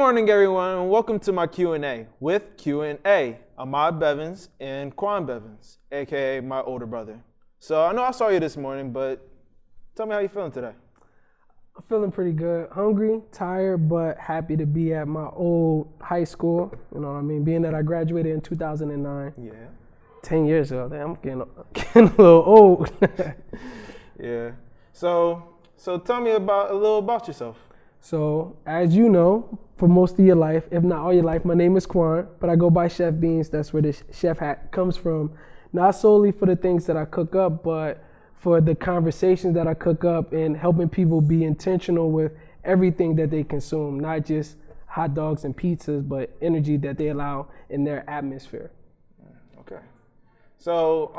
morning, everyone, and welcome to my Q&A with Quain Ahmad Bevans and Quain Bevans, aka my older brother. So I know I saw you this morning, but tell me how you feeling today. I'm feeling pretty good. Hungry, tired, but happy to be at my old high school. You know what I mean? Being that I graduated in 2009. Yeah. 10 years ago. Damn, I'm getting a little old. Yeah. So tell me a little about yourself. So, as you know, for most of your life, if not all your life, my name is Quain, but I go by Chef Beans. That's where the chef hat comes from. Not solely for the things that I cook up, but for the conversations that I cook up and helping people be intentional with everything that they consume, not just hot dogs and pizzas, but energy that they allow in their atmosphere. Okay. So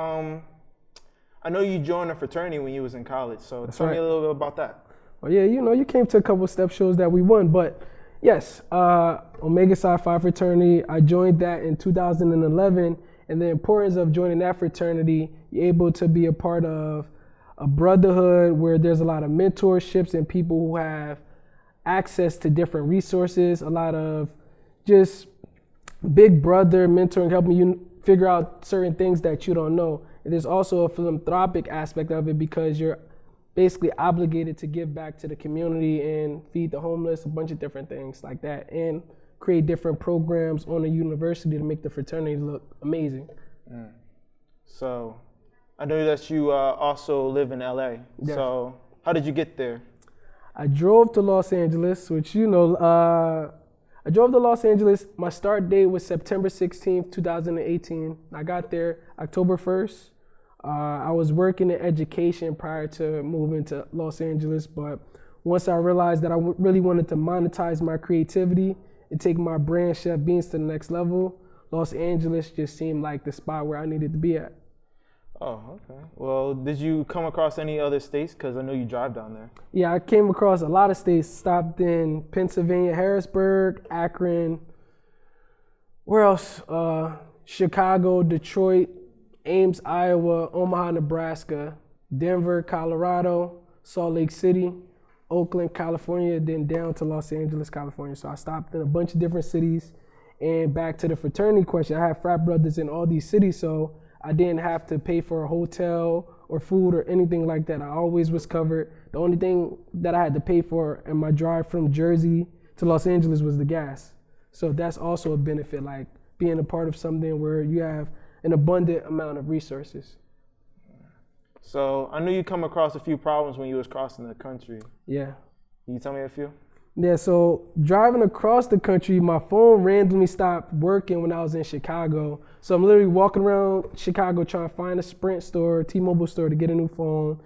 I know you joined a fraternity when you was in college, so tell me a little bit about that. Well, yeah, you know, you came to a couple of step shows that we won, but yes, Omega Psi Phi fraternity, I joined that in 2011, and the importance of joining that fraternity, you're able to be a part of a brotherhood where there's a lot of mentorships and people who have access to different resources, a lot of just big brother mentoring, helping you figure out certain things that you don't know. And there's also a philanthropic aspect of it because you're basically obligated to give back to the community and feed the homeless, a bunch of different things like that, and create different programs on the university to make the fraternity look amazing. So I know that you also live in LA. Yeah. So how did you get there? I drove to Los Angeles, which, you know, I drove to Los Angeles. My start date was September 16th, 2018. I got there October 1st. I was working in education prior to moving to Los Angeles, but once I realized that I really wanted to monetize my creativity and take my brand Chef Beans to the next level, Los Angeles just seemed like the spot where I needed to be at. Oh, okay. Well, did you come across any other states? Because I know you drive down there. Yeah, I came across a lot of states, stopped in Pennsylvania, Harrisburg, Akron, where else? Chicago, Detroit, Ames, Iowa, Omaha, Nebraska, Denver, Colorado, Salt Lake City, Oakland, California, then down to Los Angeles, California. So I stopped in a bunch of different cities. And back to the fraternity question, I have frat brothers in all these cities, so I didn't have to pay for a hotel or food or anything like that. I always was covered. The only thing that I had to pay for in my drive from Jersey to Los Angeles was the gas. So that's also a benefit, like being a part of something where you have an abundant amount of resources. So I knew you come across a few problems when you was crossing the country. Yeah. Can you tell me a few? Yeah, so driving across the country, my phone randomly stopped working when I was in Chicago. So I'm literally walking around Chicago trying to find a Sprint store, T-Mobile store to get a new phone.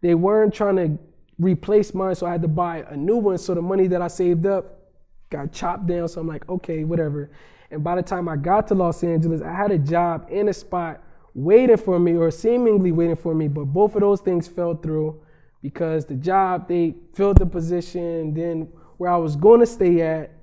They weren't trying to replace mine, so I had to buy a new one. So the money that I saved up got chopped down. So I'm like, okay, whatever. And by the time I got to Los Angeles, I had a job in a spot waiting for me, or seemingly waiting for me, but both of those things fell through because the job, they filled the position, then where I was going to stay at,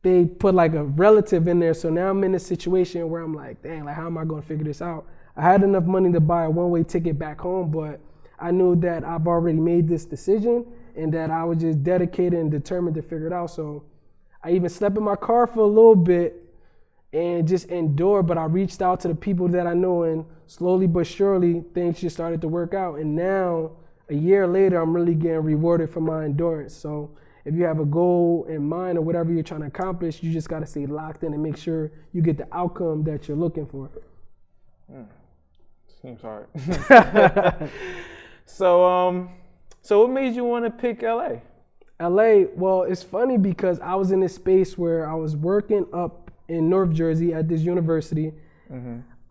they put like a relative in there. So now I'm in a situation where I'm like, dang, like how am I going to figure this out? I had enough money to buy a one-way ticket back home, but I knew that I've already made this decision and that I was just dedicated and determined to figure it out. So I even slept in my car for a little bit and just endured, but I reached out to the people that I know, and slowly but surely things just started to work out. And now, a year later, I'm really getting rewarded for my endurance. So if you have a goal in mind or whatever you're trying to accomplish, you just got to stay locked in and make sure you get the outcome that you're looking for. Seems hard. So what made you want to pick LA? LA, well, it's funny because I was in this space where I was working up in North Jersey at this university.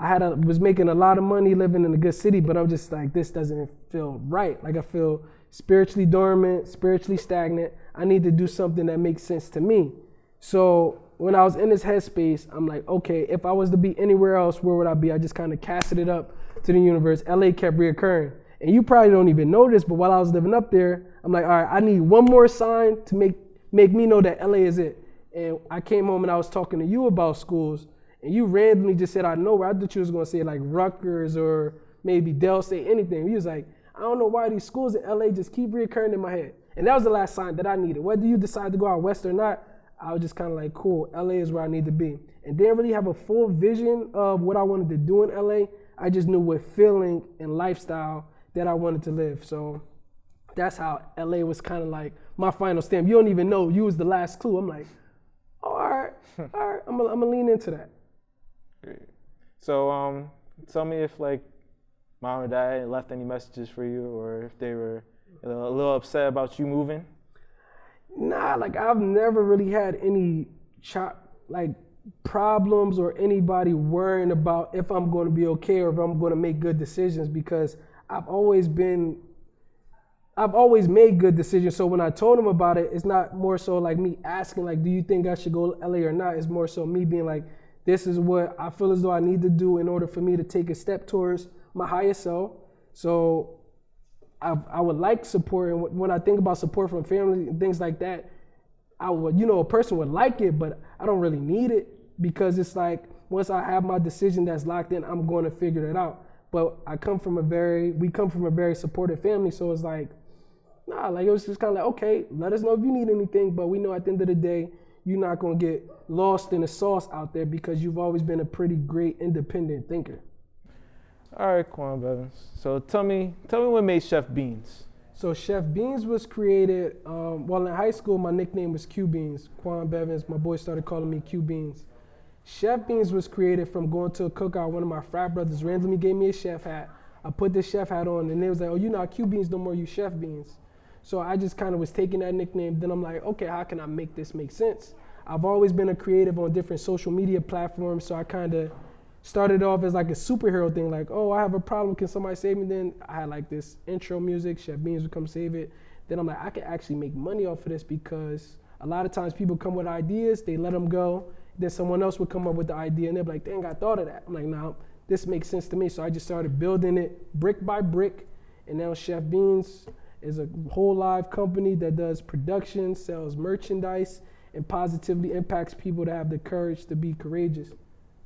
I was making a lot of money living in a good city, but I'm just like, this doesn't feel right. Like I feel spiritually dormant, spiritually stagnant. I need to do something that makes sense to me. So when I was in this headspace, I'm like, okay, if I was to be anywhere else, where would I be? I just kind of casted it up to the universe. LA kept reoccurring. And you probably don't even know this, but while I was living up there, I'm like, all right, I need one more sign to make me know that LA is it. And I came home and I was talking to you about schools, and you randomly just said out of nowhere, I thought you was gonna say like Rutgers or maybe Dell State, anything. You was like, I don't know why these schools in LA just keep reoccurring in my head. And that was the last sign that I needed. Whether you decide to go out west or not, I was just kind of like, cool, LA is where I need to be. And didn't really have a full vision of what I wanted to do in LA. I just knew what feeling and lifestyle that I wanted to live. So that's how LA was kind of like my final stamp. You don't even know, you was the last clue. I'm like, oh, all right, I'm gonna lean into that. Great. So tell me if like mom or dad left any messages for you, or if they were a little upset about you moving. Nah, like I've never really had any problems or anybody worrying about if I'm going to be okay or if I'm going to make good decisions, because I've always made good decisions. So when I told them about it, it's not more so like me asking like, do you think I should go to LA or not? It's more so me being like, this is what I feel as though I need to do in order for me to take a step towards my higher self. So I would like support, and when I think about support from family and things like that, I would, a person would like it, but I don't really need it, because it's like once I have my decision that's locked in, I'm going to figure it out. But we come from a very supportive family, so it's like, nah, like it was just kind of like, okay, let us know if you need anything, but we know at the end of the day, you're not going to get lost in the sauce out there, because you've always been a pretty great independent thinker. All right, Quain Bevans. So tell me what made Chef Beans. So Chef Beans was created, in high school, my nickname was Q Beans, Quain Bevans. My boys started calling me Q Beans. Chef Beans was created from going to a cookout. One of my frat brothers randomly gave me a chef hat. I put the chef hat on, and they was like, oh, you're not Q Beans no more, you Chef Beans. So I just kind of was taking that nickname. Then I'm like, okay, how can I make this make sense? I've always been a creative on different social media platforms, so I kind of started off as like a superhero thing, like, oh, I have a problem, can somebody save me? Then I had like this intro music, Chef Beans would come save it. Then I'm like, I can actually make money off of this, because a lot of times people come with ideas, they let them go, then someone else would come up with the idea and they're like, dang, I thought of that. I'm like, no, this makes sense to me. So I just started building it brick by brick, and now Chef Beans is a whole live company that does production, sells merchandise, and positively impacts people to have the courage to be courageous.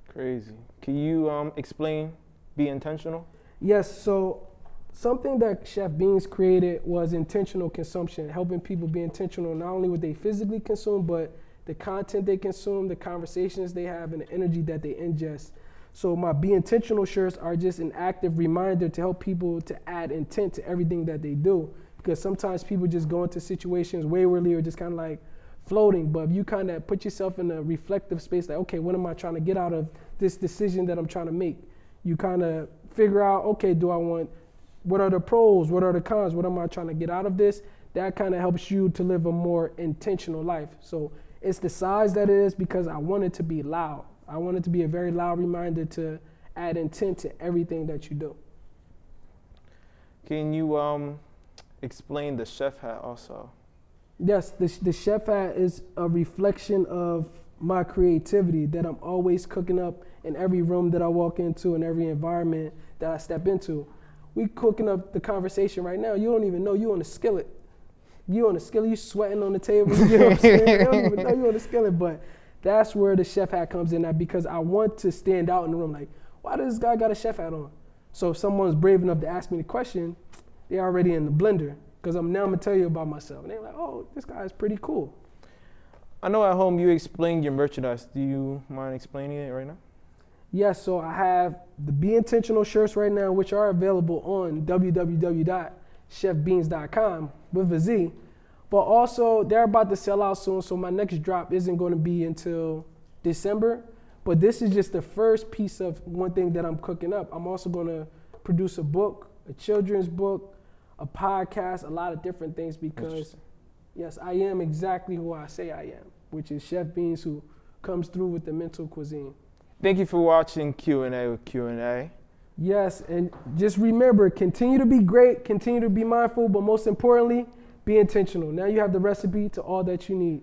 Crazy. Can you explain Be Intentional? Yes, so something that Chef Beans created was intentional consumption, helping people be intentional not only what they physically consume, but the content they consume, the conversations they have, and the energy that they ingest. So my Be Intentional shirts are just an active reminder to help people to add intent to everything that they do, because sometimes people just go into situations waywardly or just kind of like floating, but if you kind of put yourself in a reflective space, like, okay, what am I trying to get out of this decision that I'm trying to make? You kind of figure out, okay, what are the pros, what are the cons, what am I trying to get out of this? That kind of helps you to live a more intentional life. So it's the size that it is because I want it to be loud. I want it to be a very loud reminder to add intent to everything that you do. Can you explain the chef hat also? Yes, the chef hat is a reflection of my creativity that I'm always cooking up in every room that I walk into and every environment that I step into. We cooking up the conversation right now. You don't even know you on the skillet. You on the skillet, you sweating on the table. You know what I'm saying? You don't even know you on the skillet, but that's where the chef hat comes in at, because I want to stand out in the room. Like, why does this guy got a chef hat on? So if someone's brave enough to ask me the question, they're already in the blender. Because I'm gonna tell you about myself. And they're like, oh, this guy is pretty cool. I know at home you explained your merchandise. Do you mind explaining it right now? Yes, so I have the Be Intentional shirts right now, which are available on www.chefbeans.com with a Z. But also, they're about to sell out soon, so my next drop isn't going to be until December. But this is just the first piece of one thing that I'm cooking up. I'm also going to produce a book, a children's book, a podcast, a lot of different things, because yes, I am exactly who I say I am, which is Chef Beans, who comes through with the mental cuisine. Thank you for watching Q&A with Q&A. Yes, and just remember, continue to be great, continue to be mindful, but most importantly, be intentional. Now you have the recipe to all that you need.